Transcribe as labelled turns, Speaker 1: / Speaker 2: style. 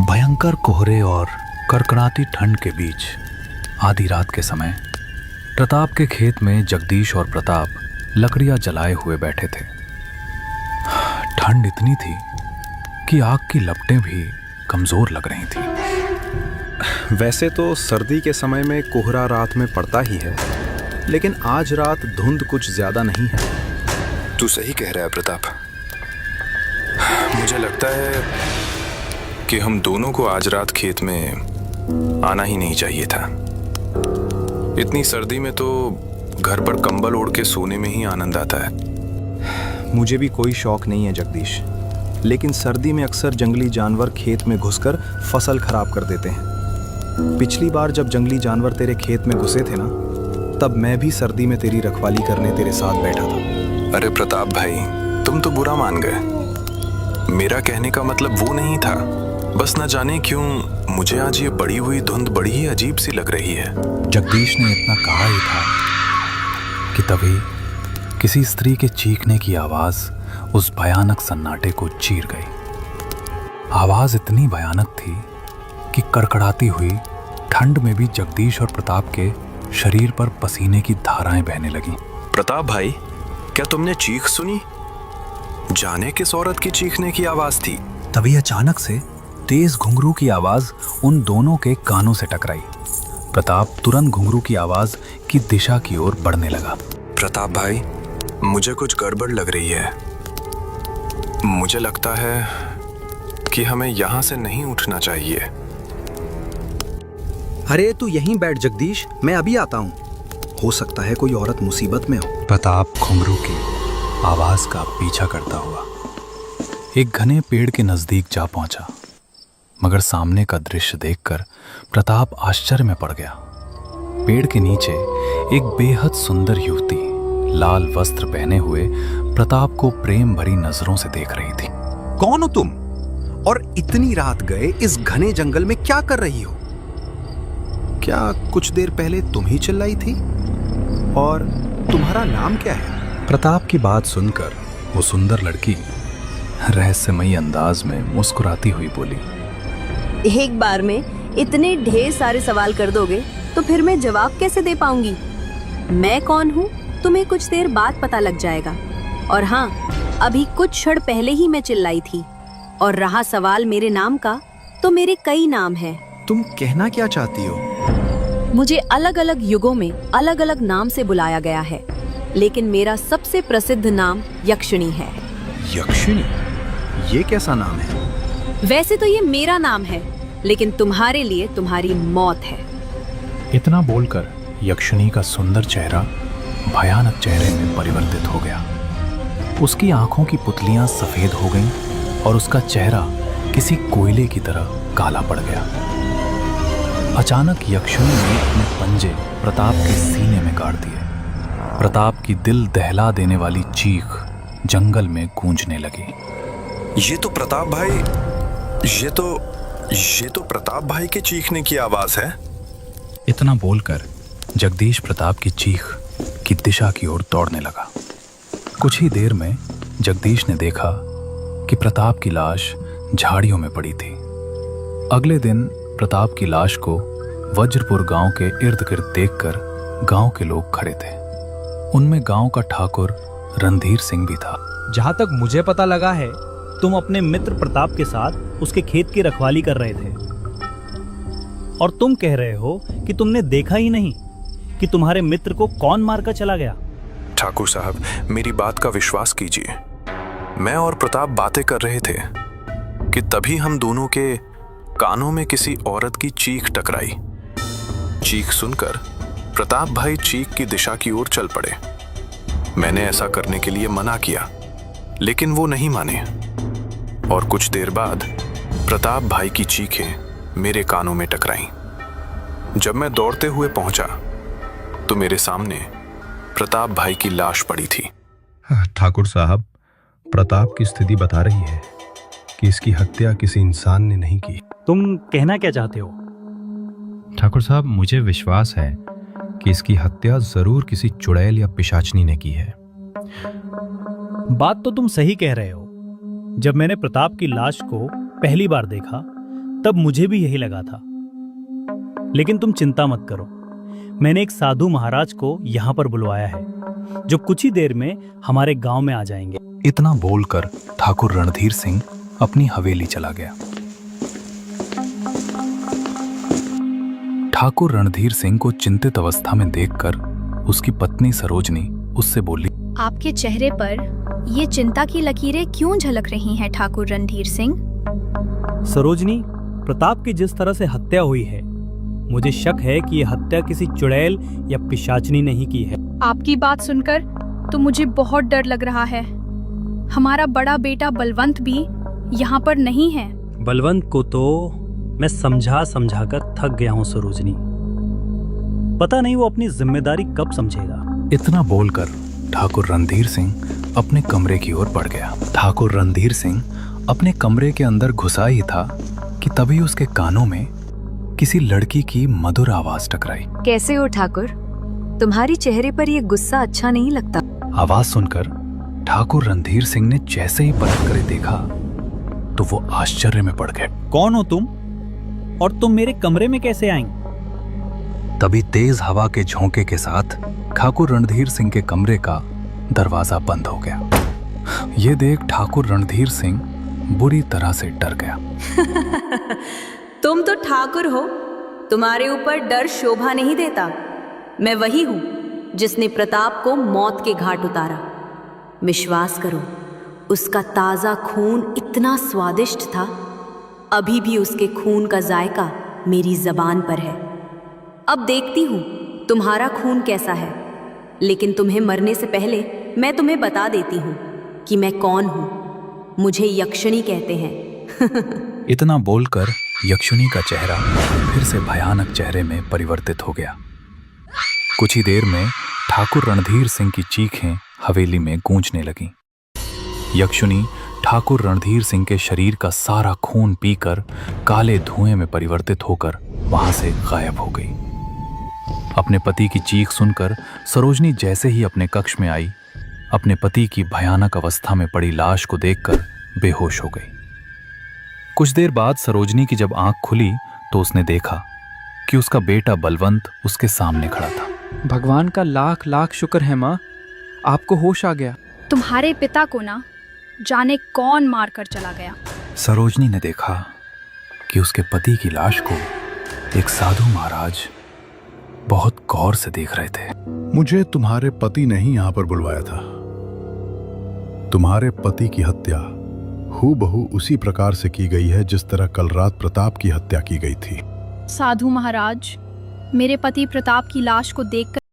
Speaker 1: भयंकर कोहरे और कड़कड़ाती ठंड के बीच आधी रात के समय प्रताप के खेत में जगदीश और प्रताप लकड़ियां जलाए हुए बैठे थे। ठंड इतनी थी कि आग की लपटें भी कमजोर लग रही थी।
Speaker 2: वैसे तो सर्दी के समय में कोहरा रात में पड़ता ही है, लेकिन आज रात धुंध कुछ ज्यादा नहीं है।
Speaker 3: तू सही कह रहा है प्रताप। मुझे लगता है कि हम दोनों को आज रात खेत में आना ही नहीं चाहिए था। इतनी सर्दी में तो घर पर कंबल ओढ़ के सोने में ही आनंद आता है।
Speaker 2: मुझे भी कोई शौक नहीं है जगदीश, लेकिन सर्दी में अक्सर जंगली जानवर खेत में घुसकर फसल खराब कर देते हैं। पिछली बार जब जंगली जानवर तेरे खेत में घुसे थे ना, तब मैं भी सर्दी में तेरी रखवाली करने तेरे साथ बैठा था।
Speaker 3: अरे प्रताप भाई, तुम तो बुरा मान गए। मेरा कहने का मतलब वो नहीं था। बस न जाने क्यों मुझे आज ये बड़ी हुई धुंध बड़ी ही अजीब सी लग रही है।
Speaker 1: जगदीश ने इतना कहा ही था कि तभी किसी स्त्री के चीखने की आवाज उस भयानक सन्नाटे को चीर गई। आवाज इतनी भयानक थी कि कड़कड़ाती हुई ठंड में भी जगदीश और प्रताप के शरीर पर पसीने की धाराएं बहने लगी।
Speaker 3: प्रताप भाई, क्या तुमने चीख सुनी? जाने किस औरत की चीखने की आवाज थी।
Speaker 1: तभी अचानक से तेज घुंघरू की आवाज उन दोनों के कानों से टकराई। प्रताप तुरंत घुंघरू की आवाज की दिशा की ओर बढ़ने लगा।
Speaker 3: प्रताप भाई, मुझे कुछ गड़बड़ लग रही है। मुझे लगता है कि हमें यहाँ से नहीं उठना चाहिए।
Speaker 2: अरे तू यहीं बैठ जगदीश, मैं अभी आता हूँ। हो सकता है कोई औरत मुसीबत में हो।
Speaker 1: प्रताप घुंघरू की आवाज का पीछा करता हुआ एक घने पेड़ के नजदीक जा पहुंचा, मगर सामने का दृश्य देखकर प्रताप आश्चर्य में पड़ गया। पेड़ के नीचे एक बेहद सुंदर युवती लाल वस्त्र पहने हुए प्रताप को प्रेम भरी नजरों से देख रही थी।
Speaker 2: कौन हो तुम? और इतनी रात गए इस घने जंगल में क्या कर रही हो? क्या कुछ देर पहले तुम ही चिल्लाई थी? और तुम्हारा नाम क्या है?
Speaker 1: प्रताप की बात सुनकर वो सुंदर लड़की रहस्यमयी अंदाज में मुस्कुराती हुई बोली,
Speaker 4: एक बार में इतने ढेर सारे सवाल कर दोगे तो फिर मैं जवाब कैसे दे पाऊंगी? मैं कौन हूँ तुम्हें कुछ देर बाद पता लग जाएगा। और हाँ, अभी कुछ क्षण पहले ही मैं चिल्लाई थी। और रहा सवाल मेरे नाम का, तो मेरे कई नाम हैं।
Speaker 2: तुम कहना क्या चाहती हो?
Speaker 4: मुझे अलग अलग युगों में अलग अलग नाम से बुलाया गया है, लेकिन मेरा सबसे प्रसिद्ध नाम यक्षिणी है।
Speaker 2: यक्षिणी? ये कैसा नाम है?
Speaker 4: वैसे तो ये मेरा नाम है, लेकिन तुम्हारे लिए तुम्हारी मौत है।
Speaker 1: इतना बोलकर यक्षिणी का सुंदर चेहरा भयानक चेहरे में परिवर्तित हो गया। उसकी आंखों की पुतलियां सफेद हो गईं और उसका चेहरा किसी कोयले की तरह काला पड़ गया। अचानक यक्षिणी ने अपने पंजे प्रताप के सीने में गाड़ दिए। प्रताप की दिल दहला देने वाली चीख जंगल में गूंजने लगी।
Speaker 3: ये तो प्रताप भाई, ये तो प्रताप भाई के चीखने की आवाज है।
Speaker 1: इतना बोलकर जगदीश प्रताप की चीख की दिशा की ओर दौड़ने लगा। कुछ ही देर में जगदीश ने देखा कि प्रताप की लाश झाड़ियों में पड़ी थी। अगले दिन प्रताप की लाश को वज्रपुर गांव के इर्द गिर्द देखकर गांव के लोग खड़े थे। उनमें गांव का ठाकुर रणधीर सिंह भी था।
Speaker 5: जहाँ तक मुझे पता लगा है, तुम अपने मित्र प्रताप के साथ उसके खेत की रखवाली कर रहे थे, और तुम कह रहे हो कि तुमने देखा ही नहीं कि तुम्हारे मित्र को कौन मारकर चला गया।
Speaker 3: ठाकुर साहब, मेरी बात का विश्वास कीजिए। मैं और प्रताप बातें कर रहे थे कि तभी हम दोनों के कानों में किसी औरत की चीख टकराई। चीख सुनकर प्रताप भाई चीख की दिशा की ओर चल पड़े। मैंने ऐसा करने के लिए मना किया, लेकिन वो नहीं माने, और कुछ देर बाद प्रताप भाई की चीखें मेरे कानों में टकराईं। जब मैं दौड़ते हुए पहुंचा तो मेरे सामने प्रताप भाई की लाश पड़ी थी।
Speaker 6: ठाकुर साहब, प्रताप की स्थिति बता रही है कि इसकी हत्या किसी इंसान ने नहीं की।
Speaker 5: तुम कहना क्या चाहते हो?
Speaker 6: ठाकुर साहब, मुझे विश्वास है कि इसकी हत्या जरूर किसी चुड़ैल या पिशाचनी ने की है।
Speaker 5: बात तो तुम सही कह रहे हो। जब मैंने प्रताप की लाश को पहली बार देखा, तब मुझे भी यही लगा था। लेकिन तुम चिंता मत करो, मैंने एक साधु महाराज को यहाँ पर बुलवाया है, जो कुछ ही देर में हमारे गांव में आ जाएंगे।
Speaker 1: इतना बोलकर ठाकुर रणधीर सिंह अपनी हवेली चला गया। ठाकुर रणधीर सिंह को चिंतित अवस्था में देखकर उसकी पत्नी सरोजनी उससे बोली,
Speaker 7: आपके चेहरे पर ये चिंता की लकीरें क्यों झलक रही हैं ठाकुर रणधीर सिंह?
Speaker 5: सरोजनी, प्रताप की जिस तरह से हत्या हुई है, मुझे शक है कि यह हत्या किसी चुड़ैल या पिशाचनी नहीं की है।
Speaker 7: आपकी बात सुनकर तो मुझे बहुत डर लग रहा है। हमारा बड़ा बेटा बलवंत भी यहाँ पर नहीं है।
Speaker 5: बलवंत को तो मैं समझा समझा कर थक गया हूँ सरोजनी। पता नहीं वो अपनी जिम्मेदारी कब समझेगा।
Speaker 1: इतना बोलकर ठाकुर रणधीर सिंह अपने कमरे की ओर बढ़ गया। ठाकुर रणधीर सिंह अपने कमरे के अंदर घुसा ही था कि तभी उसके कानों में किसी लड़की की मधुर आवाज टकराई।
Speaker 4: कैसे हो ठाकुर? तुम्हारी चेहरे पर ये गुस्सा अच्छा नहीं लगता।
Speaker 1: आवाज सुनकर ठाकुर रणधीर सिंह ने जैसे ही पलट कर देखा तो वो आश्चर्य में पड़ गए।
Speaker 5: कौन हो तुम, और तुम मेरे कमरे में कैसे आई?
Speaker 1: तभी तेज हवा के झोंके के साथ ठाकुर रणधीर सिंह के कमरे का दरवाजा बंद हो गया। ये देख ठाकुर रणधीर सिंह बुरी तरह से डर गया।
Speaker 4: तुम तो ठाकुर हो, तुम्हारे ऊपर डर शोभा नहीं देता। मैं वही हूं जिसने प्रताप को मौत के घाट उतारा। विश्वास करो, उसका ताजा खून इतना स्वादिष्ट था, अभी भी उसके खून का जायका मेरी जबान पर है। अब देखती हूं तुम्हारा खून कैसा है, लेकिन तुम्हें मरने से पहले मैं तुम्हें बता देती हूं कि मैं कौन हूं। मुझे यक्षिणी कहते हैं।
Speaker 1: इतना बोलकर यक्षिणी का चेहरा फिर से भयानक चेहरे में परिवर्तित हो गया। कुछ ही देर में ठाकुर रणधीर सिंह की चीखें हवेली में गूंजने लगीं। यक्षिणी ठाकुर रणधीर सिंह के शरीर का सारा खून पीकर काले धुएं में परिवर्तित होकर वहां से गायब हो गई। अपने पति की चीख सुनकर सरोजनी जैसे ही अपने कक्ष में आई, अपने पति की भयानक अवस्था में पड़ी लाश को देखकर बेहोश हो गई। कुछ देर बाद सरोजनी की जब आंख खुली तो उसने देखा कि उसका बेटा बलवंत उसके सामने खड़ा था।
Speaker 8: भगवान का लाख लाख शुक्र है माँ, आपको होश आ गया।
Speaker 7: तुम्हारे पिता को ना जाने कौन मार कर चला गया।
Speaker 1: सरोजनी ने देखा कि उसके पति की लाश को एक साधु महाराज बहुत गौर से देख रहे थे।
Speaker 9: मुझे तुम्हारे पति ने ही यहां पर बुलवाया था। तुम्हारे पति की हत्या हूबहू उसी प्रकार से की गई है जिस तरह कल रात प्रताप की हत्या की गई थी।
Speaker 7: साधु महाराज, मेरे पति प्रताप की लाश को देखकर